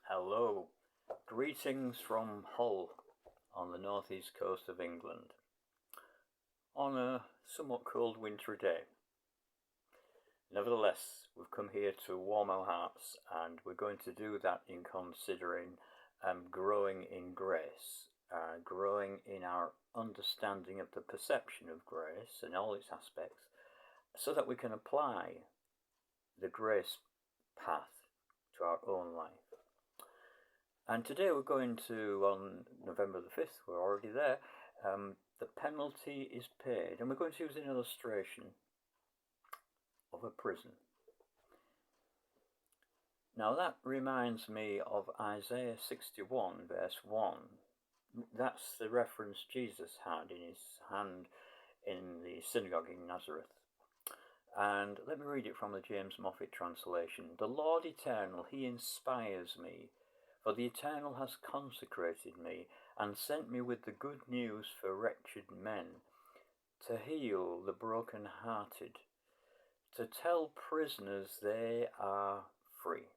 Hello, greetings from Hull on the northeast coast of England on a somewhat cold wintry day. Nevertheless, we've come here to warm our hearts, and we're going to do that in considering growing in grace, growing in our understanding of the perception of grace and all its aspects, so that we can apply the grace path to our own life. And today we're going to, on November the 5th, we're already there, the penalty is paid. And we're going to use an illustration of a prison. Now that reminds me of Isaiah 61, verse 1. That's the reference Jesus had in his hand in the synagogue in Nazareth. And let me read it from the James Moffat translation. The Lord Eternal, he inspires me. For the Eternal has consecrated me, and sent me with the good news for wretched men, to heal the broken-hearted, to tell prisoners they are free,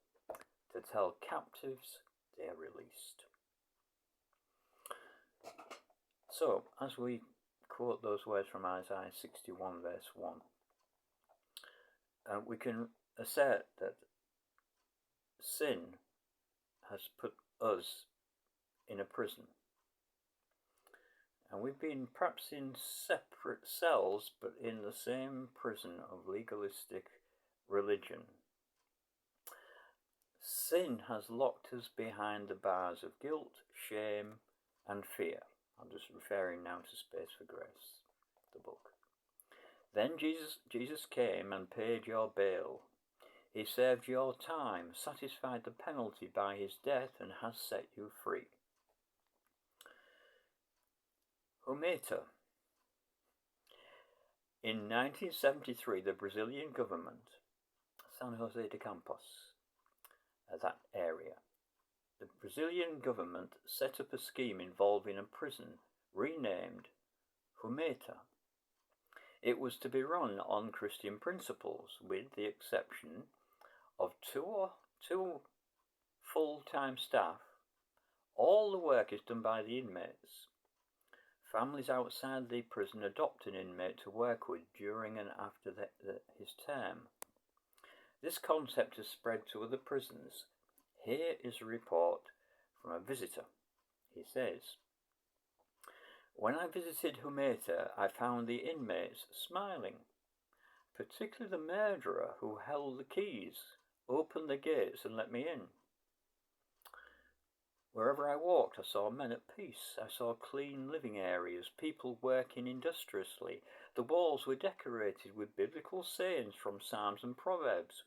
to tell captives they are released. So, as we quote those words from Isaiah 61 verse 1, we can assert that sin has put us in a prison. And we've been perhaps in separate cells, but in the same prison of legalistic religion. Sin has locked us behind the bars of guilt, shame, and fear. I'm just referring now to Space for Grace, the book. Then Jesus came and paid your bail. He served your time, satisfied the penalty by his death, and has set you free. Humeta. In 1973, the Brazilian government, San Jose de Campos, that area, the Brazilian government set up a scheme involving a prison renamed Humeta. It was to be run on Christian principles, with the exception of two full-time staff. All the work is done by the inmates. Families outside the prison adopt an inmate to work with during and after his term. This concept has spread to other prisons. Here is a report from a visitor. He says, when I visited Humeta, I found the inmates smiling, particularly the murderer who held the keys, opened the gates and let me in. Wherever I walked, I saw men at peace. I saw clean living areas, people working industriously. The walls were decorated with biblical sayings from Psalms and Proverbs.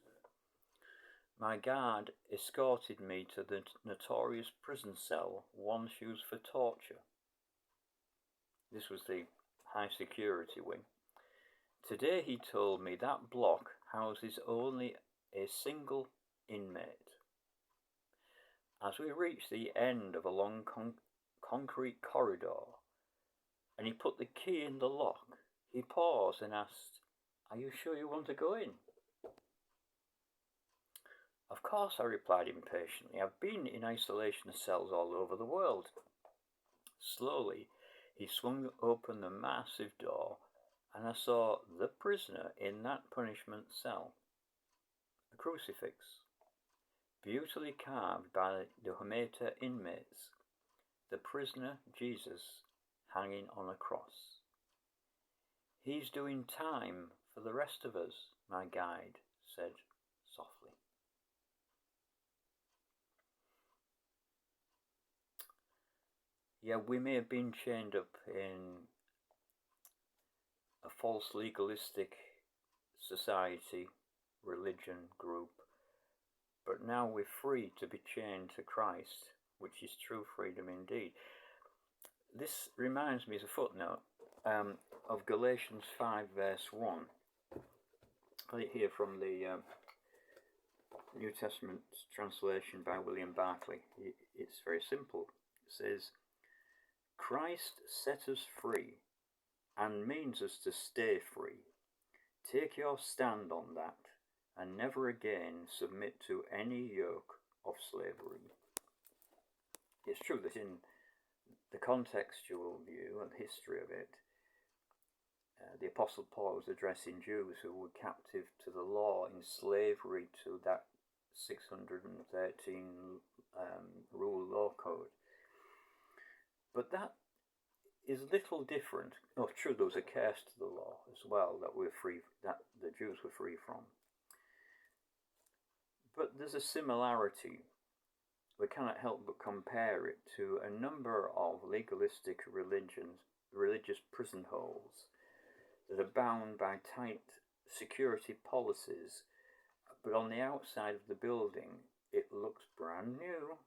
My guard escorted me to the notorious prison cell once used for torture. This was the high security wing. Today, he told me, that block houses only a single inmate. As we reached the end of a long concrete corridor, and he put the key in the lock, he paused and asked, are you sure you want to go in? Of course, I replied impatiently. I've been in isolation cells all over the world. Slowly, he swung open the massive door, and I saw the prisoner in that punishment cell. A crucifix, beautifully carved by the Humeta inmates. The prisoner, Jesus, hanging on a cross. He's doing time for the rest of us, my guide said softly. Yeah, we may have been chained up in a false legalistic society, religion, group, but now we're free to be chained to Christ, which is true freedom indeed. This reminds me, as a footnote, of Galatians 5 verse 1. Got it here from the New Testament translation by William Barclay. It's very simple. It says, Christ set us free and means us to stay free. Take your stand on that and never again submit to any yoke of slavery. it's true that in the contextual view and history of it, the Apostle Paul was addressing Jews who were captive to the law in slavery to that 613 rule law code. But that is little different. Oh, true, there was a curse to the law as well that the Jews were free from. But there's a similarity. We cannot help but compare it to a number of legalistic religious prison holes that are bound by tight security policies, but on the outside of the building it looks brand new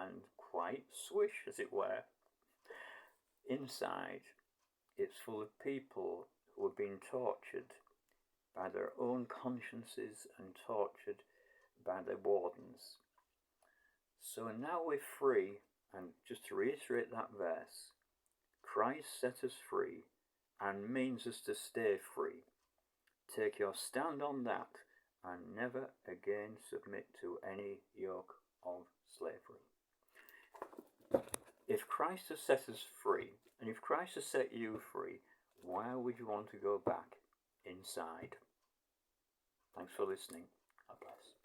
and quite swish, as it were. Inside, it's full of people who are being tortured by their own consciences and tortured by their wardens. So now we're free, and just to reiterate that verse, Christ set us free and means us to stay free. Take your stand on that and never again submit to any yoke of slavery. If Christ has set us free, and if Christ has set you free, why would you want to go back inside? Thanks for listening. God bless.